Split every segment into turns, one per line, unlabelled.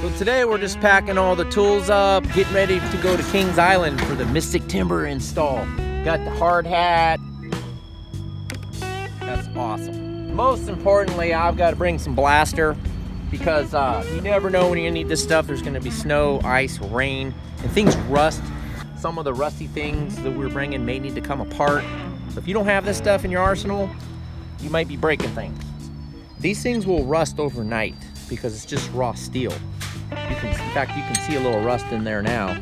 So today we're just packing all the tools up, getting ready to go to Kings Island for the Mystic Timber install. Got the hard hat. That's awesome. Most importantly, I've got to bring some blaster because you never know when you're gonna need this stuff. There's gonna be snow, ice, rain, and things rust. Some of the rusty things that we're bringing may need to come apart. So if you don't have this stuff in your arsenal, you might be breaking things. These things will rust overnight because it's just raw steel. In fact, you can see a little rust in there now.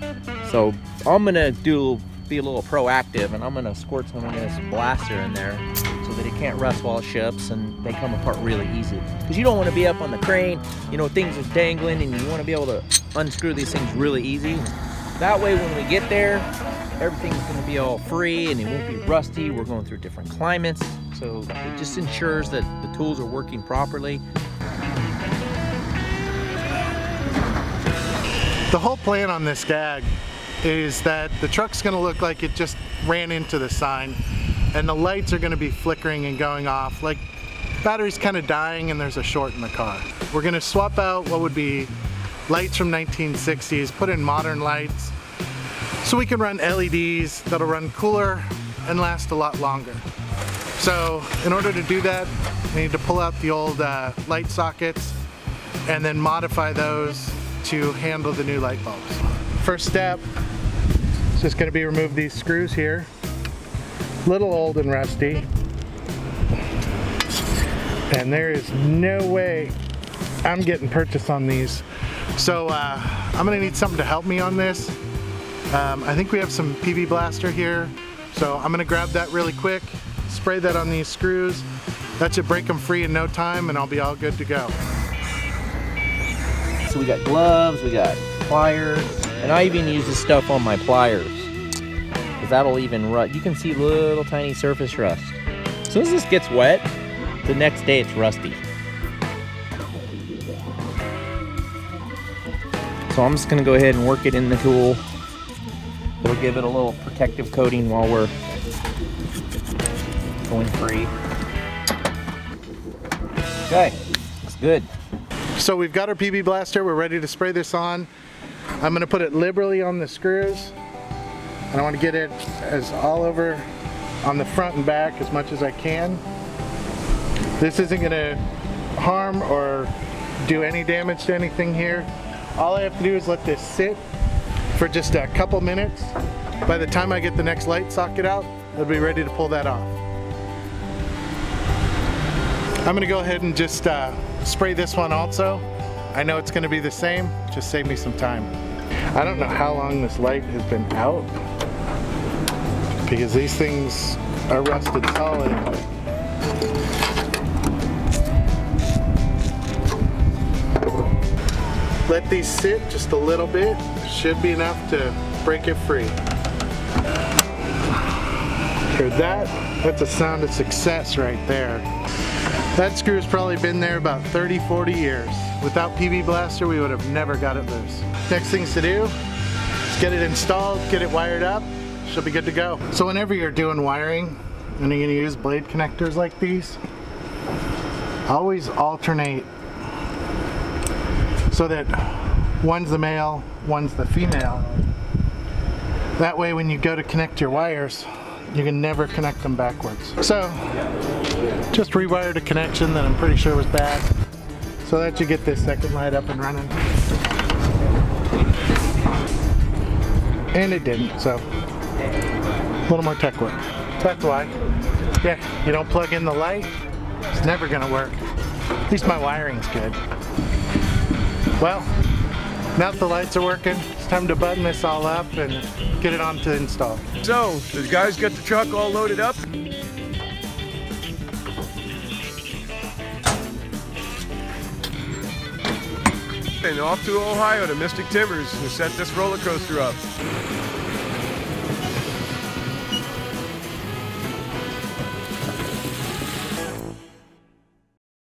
So I'm gonna be a little proactive, and I'm gonna squirt some of this blaster in there so that it can't rust while it ships and they come apart really easy. Because you don't want to be up on the crane, you know, things are dangling, and you want to be able to unscrew these things really easy. That way when we get there, everything's gonna be all free and it won't be rusty. We're going through different climates, so it just ensures that the tools are working properly.
The whole plan on this gag is that the truck's gonna look like it just ran into the sign, and the lights are gonna be flickering and going off, like battery's kind of dying and there's a short in the car. We're gonna swap out what would be lights from 1960s, put in modern lights, so we can run LEDs that'll run cooler and last a lot longer. So in order to do that, we need to pull out the old light sockets and then modify those to handle the new light bulbs. First step is just going to be remove these screws here. Little old and rusty. And there is no way I'm getting purchase on these. So I'm going to need something to help me on this. I think we have some PB Blaster here. So I'm going to grab that really quick, spray that on these screws. That should break them free in no time, and I'll be all good to go.
So we got gloves, we got pliers, and I even use this stuff on my pliers because that'll even rust. You can see little tiny surface rust. As soon as this gets wet, the next day it's rusty. So I'm just gonna go ahead and work it in the tool. It'll give it a little protective coating while we're going free. Okay, looks good.
So we've got our PB Blaster, we're ready to spray this on. I'm gonna put it liberally on the screws, and I wanna get it as all over on the front and back as much as I can. This isn't gonna harm or do any damage to anything here. All I have to do is let this sit for just a couple minutes. By the time I get the next light socket out, I'll be ready to pull that off. I'm gonna go ahead and just spray this one also. I know it's gonna be the same, just save me some time. I don't know how long this light has been out because these things are rusted solid. Let these sit just a little bit. Should be enough to break it free. Heard that? That's a sound of success right there. That screw's probably been there about 30, 40 years. Without PB Blaster, we would have never got it loose. Next things to do is get it installed, get it wired up. She'll be good to go. So whenever you're doing wiring and you're gonna use blade connectors like these, always alternate so that one's the male, one's the female. That way when you go to connect your wires, you can never connect them backwards. So, just rewired a connection that I'm pretty sure was bad, so that you get this second light up and running. And it didn't, so a little more tech work. That's why. Yeah, you don't plug in the light, it's never gonna work. At least my wiring's good. Well, now that the lights are working, it's time to button this all up and get it on to install.
So, the guys got the truck all loaded up. And off to Ohio to Mystic Timbers to set this roller coaster up.